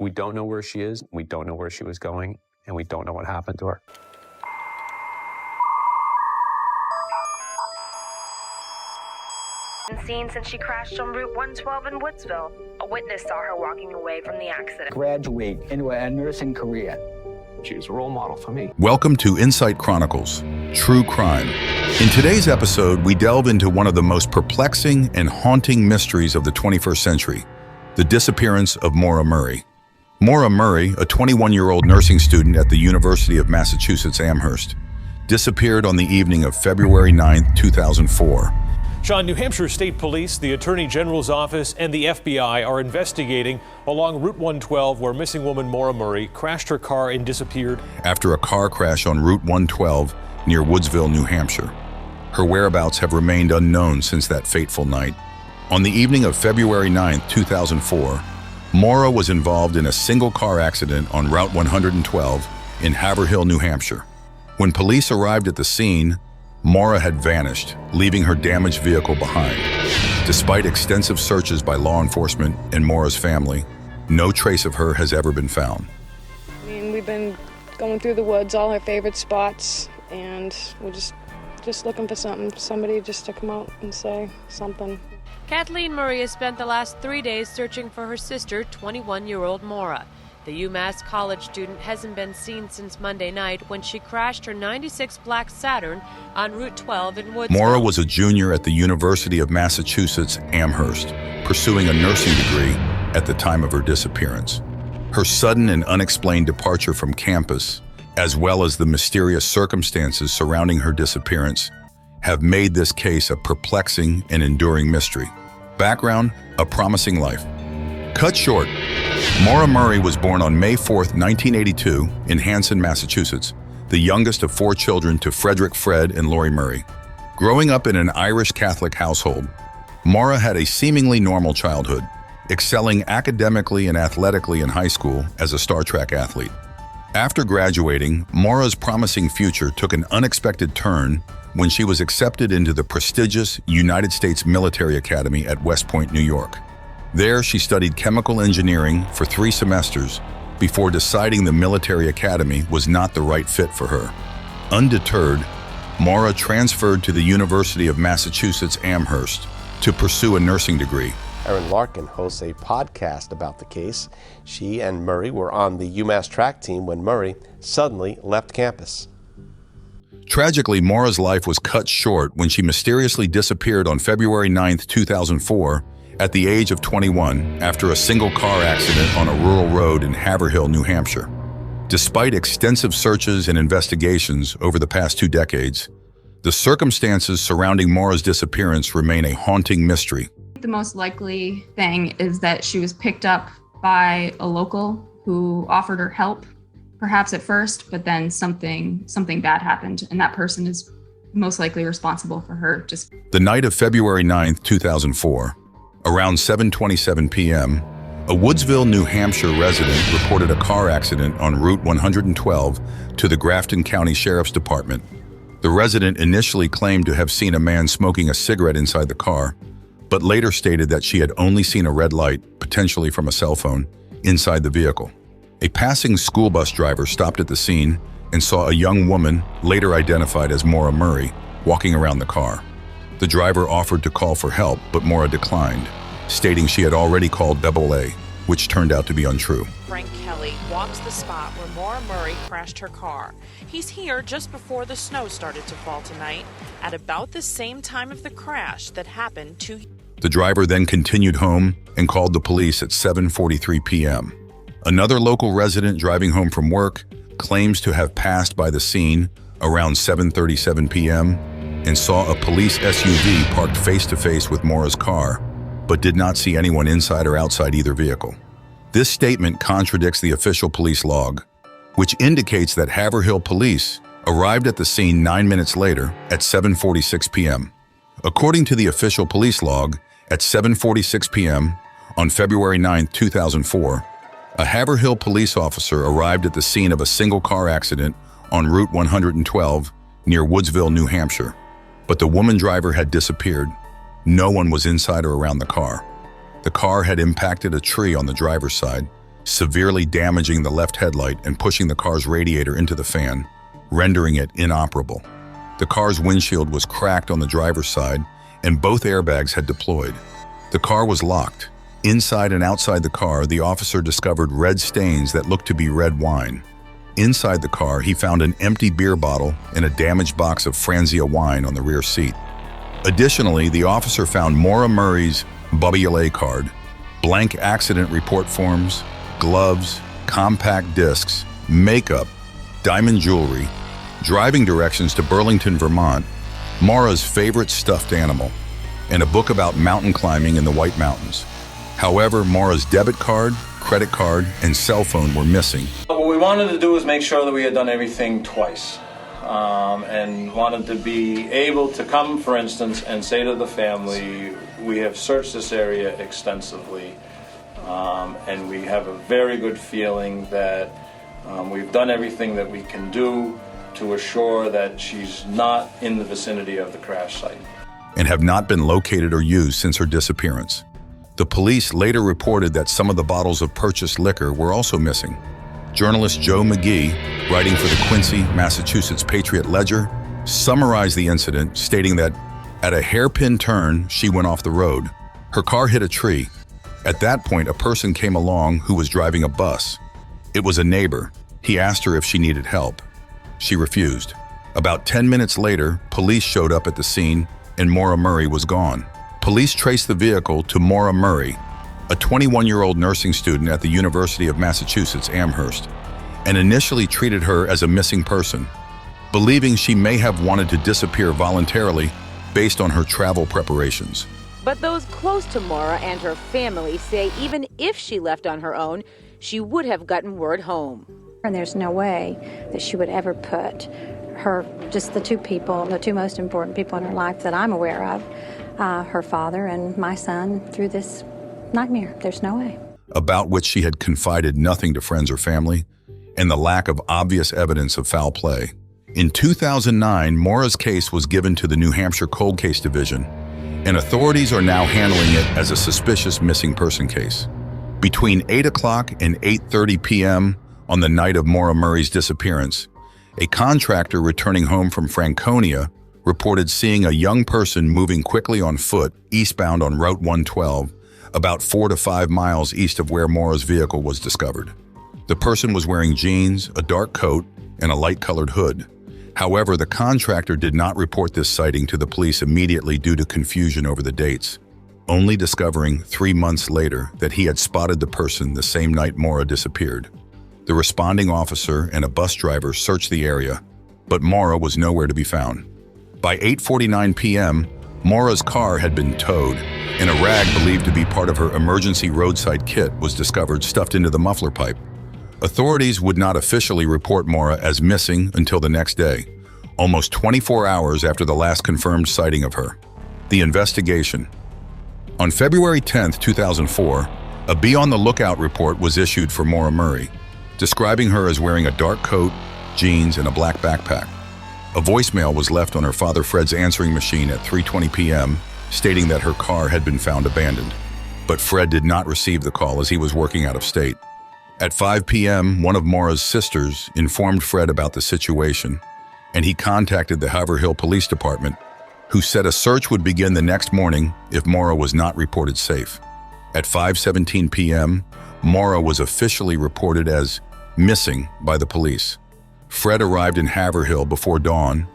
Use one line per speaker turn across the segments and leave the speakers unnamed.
We don't know where she is, we don't know where she was going, and we don't know what happened to her.
Seen since she crashed on Route 112 in Woodsville. A witness saw her walking away from the accident.
Graduate into a nursing career.
She was a role model for me.
Welcome to Insight Chronicles, True Crime. In today's episode, we delve into one of the most perplexing and haunting mysteries of the 21st century, the disappearance of Maura Murray. Maura Murray, a 21-year-old nursing student at the University of Massachusetts Amherst, disappeared on the evening of February 9, 2004.
Sean, New Hampshire State Police, the Attorney General's Office, and the FBI are investigating along Route 112 where missing woman Maura Murray crashed her car and disappeared
after a car crash on Route 112 near Woodsville, New Hampshire. Her whereabouts have remained unknown since that fateful night. On the evening of February 9, 2004, Maura was involved in a single car accident on Route 112 in Haverhill, New Hampshire. When police arrived at the scene, Maura had vanished, leaving her damaged vehicle behind. Despite extensive searches by law enforcement and Maura's family, no trace of her has ever been found.
I mean, we've been going through the woods, all her favorite spots, and we're just looking for somebody just to come out and say something.
Kathleen Murray has spent the last 3 days searching for her sister, 21-year-old Maura. The UMass College student hasn't been seen since Monday night when she crashed her 96 black Saturn on Route 12 in Woodsville.
Maura was a junior at the University of Massachusetts Amherst, pursuing a nursing degree at the time of her disappearance. Her sudden and unexplained departure from campus, as well as the mysterious circumstances surrounding her disappearance, have made this case a perplexing and enduring mystery. Background: a promising life. Cut short, Maura Murray was born on May 4, 1982, in Hanson, Massachusetts, the youngest of 4 children to Frederick Fred and Lori Murray. Growing up in an Irish Catholic household, Maura had a seemingly normal childhood, excelling academically and athletically in high school as a star track athlete. After graduating, Maura's promising future took an unexpected turn when she was accepted into the prestigious United States Military Academy at West Point, New York. There, she studied chemical engineering for 3 semesters before deciding the military academy was not the right fit for her. Undeterred, Maura transferred to the University of Massachusetts Amherst to pursue a nursing degree.
Erin Larkin hosts a podcast about the case. She and Murray were on the UMass track team when Murray suddenly left campus.
Tragically, Maura's life was cut short when she mysteriously disappeared on February 9, 2004, at the age of 21 after a single car accident on a rural road in Haverhill, New Hampshire. Despite extensive searches and investigations over the past 2 decades, the circumstances surrounding Maura's disappearance remain a haunting mystery.
The most likely thing is that she was picked up by a local who offered her help, perhaps at first, but then something bad happened, and that person is most likely responsible for her.
The night of February 9, 2004, around 7:27 p.m., a Woodsville, New Hampshire resident reported a car accident on Route 112 to the Grafton County Sheriff's Department. The resident initially claimed to have seen a man smoking a cigarette inside the car, but later stated that she had only seen a red light, potentially from a cell phone, inside the vehicle. A passing school bus driver stopped at the scene and saw a young woman, later identified as Maura Murray, walking around the car. The driver offered to call for help, but Maura declined, stating she had already called AA, which turned out to be untrue.
Frank Kelly walks the spot where Maura Murray crashed her car. He's here just before the snow started to fall tonight, at about the same time of the crash that happened 2 years.
The driver then continued home and called the police at 7:43 p.m. Another local resident driving home from work claims to have passed by the scene around 7:37 p.m. and saw a police SUV parked face-to-face with Maura's car, but did not see anyone inside or outside either vehicle. This statement contradicts the official police log, which indicates that Haverhill police arrived at the scene 9 minutes later at 7:46 p.m. According to the official police log, at 7:46 p.m. on February 9, 2004, a Haverhill police officer arrived at the scene of a single car accident on Route 112 near Woodsville, New Hampshire. But the woman driver had disappeared. No one was inside or around the car. The car had impacted a tree on the driver's side, severely damaging the left headlight and pushing the car's radiator into the fan, rendering it inoperable. The car's windshield was cracked on the driver's side, and both airbags had deployed. The car was locked. Inside and outside the car, the officer discovered red stains that looked to be red wine. Inside the car, he found an empty beer bottle and a damaged box of Franzia wine on the rear seat. Additionally, the officer found Maura Murray's Bobby card, blank accident report forms, gloves, compact discs, makeup, diamond jewelry, driving directions to Burlington, Vermont, Maura's favorite stuffed animal, and a book about mountain climbing in the White Mountains. However, Maura's debit card, credit card, and cell phone were missing.
What we wanted to do was make sure that we had done everything twice, and wanted to be able to come, for instance, and say to the family, we have searched this area extensively, and we have a very good feeling that we've done everything that we can do to assure that she's not in the vicinity of the crash site.
And have not been located or used since her disappearance. The police later reported that some of the bottles of purchased liquor were also missing. Journalist Joe McGee, writing for the Quincy, Massachusetts Patriot Ledger, summarized the incident, stating that at a hairpin turn, she went off the road. Her car hit a tree. At that point, a person came along who was driving a bus. It was a neighbor. He asked her if she needed help. She refused. About 10 minutes later, police showed up at the scene and Maura Murray was gone. Police traced the vehicle to Maura Murray, a 21-year-old nursing student at the University of Massachusetts Amherst, and initially treated her as a missing person, believing she may have wanted to disappear voluntarily based on her travel preparations.
But those close to Maura and her family say even if she left on her own, she would have gotten word home.
And there's no way that she would ever put her, just the two most important people in her life that I'm aware of, her father and my son, through this nightmare. There's no way.
About which she had confided nothing to friends or family, and the lack of obvious evidence of foul play. In 2009, Maura's case was given to the New Hampshire Cold Case Division, and authorities are now handling it as a suspicious missing person case. Between 8 o'clock and 8:30 p.m. on the night of Maura Murray's disappearance, a contractor returning home from Franconia reported seeing a young person moving quickly on foot eastbound on Route 112, about 4 to 5 miles east of where Maura's vehicle was discovered. The person was wearing jeans, a dark coat, and a light-colored hood. However, the contractor did not report this sighting to the police immediately due to confusion over the dates, only discovering 3 months later that he had spotted the person the same night Maura disappeared. The responding officer and a bus driver searched the area, but Maura was nowhere to be found. By 8:49 p.m., Maura's car had been towed, and a rag believed to be part of her emergency roadside kit was discovered stuffed into the muffler pipe. Authorities would not officially report Maura as missing until the next day, almost 24 hours after the last confirmed sighting of her. The investigation. On February 10, 2004, a Be on the Lookout report was issued for Maura Murray, describing her as wearing a dark coat, jeans, and a black backpack. A voicemail was left on her father Fred's answering machine at 3:20 p.m., stating that her car had been found abandoned. But Fred did not receive the call as he was working out of state. At 5 p.m., one of Maura's sisters informed Fred about the situation, and he contacted the Haverhill Police Department, who said a search would begin the next morning if Maura was not reported safe. At 5:17 p.m., Maura was officially reported as missing by the police. Fred arrived in Haverhill before dawn,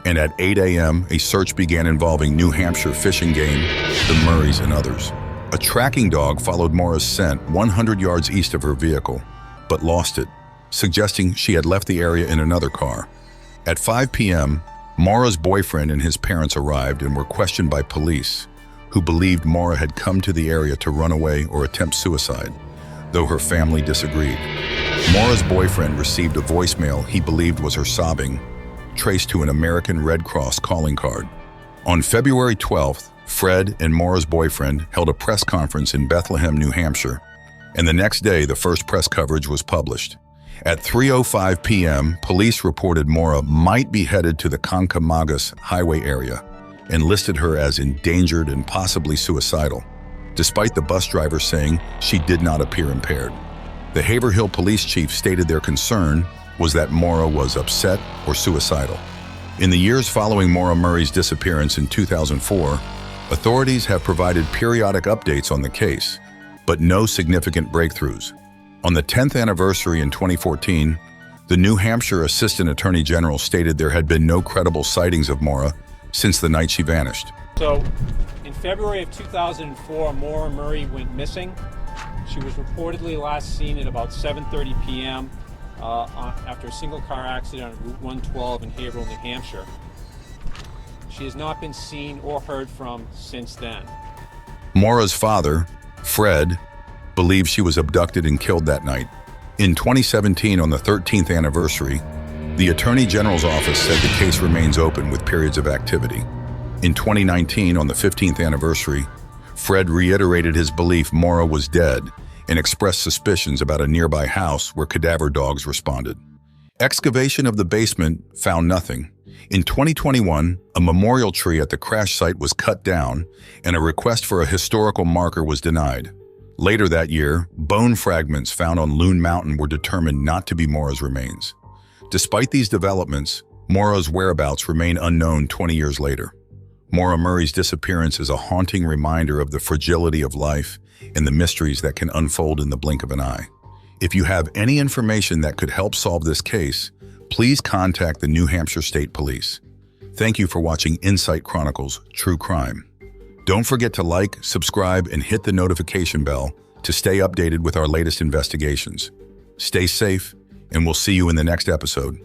and at 8 a.m., a search began involving New Hampshire Fish and Game, the Murrays, and others. A tracking dog followed Maura's scent 100 yards east of her vehicle, but lost it, suggesting she had left the area in another car. At 5 p.m., Maura's boyfriend and his parents arrived and were questioned by police, who believed Maura had come to the area to run away or attempt suicide, though her family disagreed. Maura's boyfriend received a voicemail he believed was her sobbing, traced to an American Red Cross calling card. On February 12th, Fred and Maura's boyfriend held a press conference in Bethlehem, New Hampshire, and the next day the first press coverage was published. At 3:05 p.m., police reported Maura might be headed to the Kankamagas highway area and listed her as endangered and possibly suicidal, despite the bus driver saying she did not appear impaired. The Haverhill police chief stated their concern was that Maura was upset or suicidal. In the years following Maura Murray's disappearance in 2004, authorities have provided periodic updates on the case, but no significant breakthroughs. On the 10th anniversary in 2014, the New Hampshire Assistant Attorney General stated there had been no credible sightings of Maura since the night she vanished.
So, in February of 2004, Maura Murray went missing. She was reportedly last seen at about 7:30 p.m. After a single car accident on Route 112 in Haverhill, New Hampshire. She has not been seen or heard from since then.
Maura's father, Fred, believes she was abducted and killed that night. In 2017, on the 13th anniversary, the Attorney General's office said the case remains open with periods of activity. In 2019, on the 15th anniversary, Fred reiterated his belief Maura was dead and expressed suspicions about a nearby house where cadaver dogs responded. Excavation of the basement found nothing. In 2021, a memorial tree at the crash site was cut down and a request for a historical marker was denied. Later that year, bone fragments found on Loon Mountain were determined not to be Maura's remains. Despite these developments, Maura's whereabouts remain unknown 20 years later. Maura Murray's disappearance is a haunting reminder of the fragility of life and the mysteries that can unfold in the blink of an eye. If you have any information that could help solve this case, please contact the New Hampshire State Police. Thank you for watching Insight Chronicles True Crime. Don't forget to like, subscribe, and hit the notification bell to stay updated with our latest investigations. Stay safe, and we'll see you in the next episode.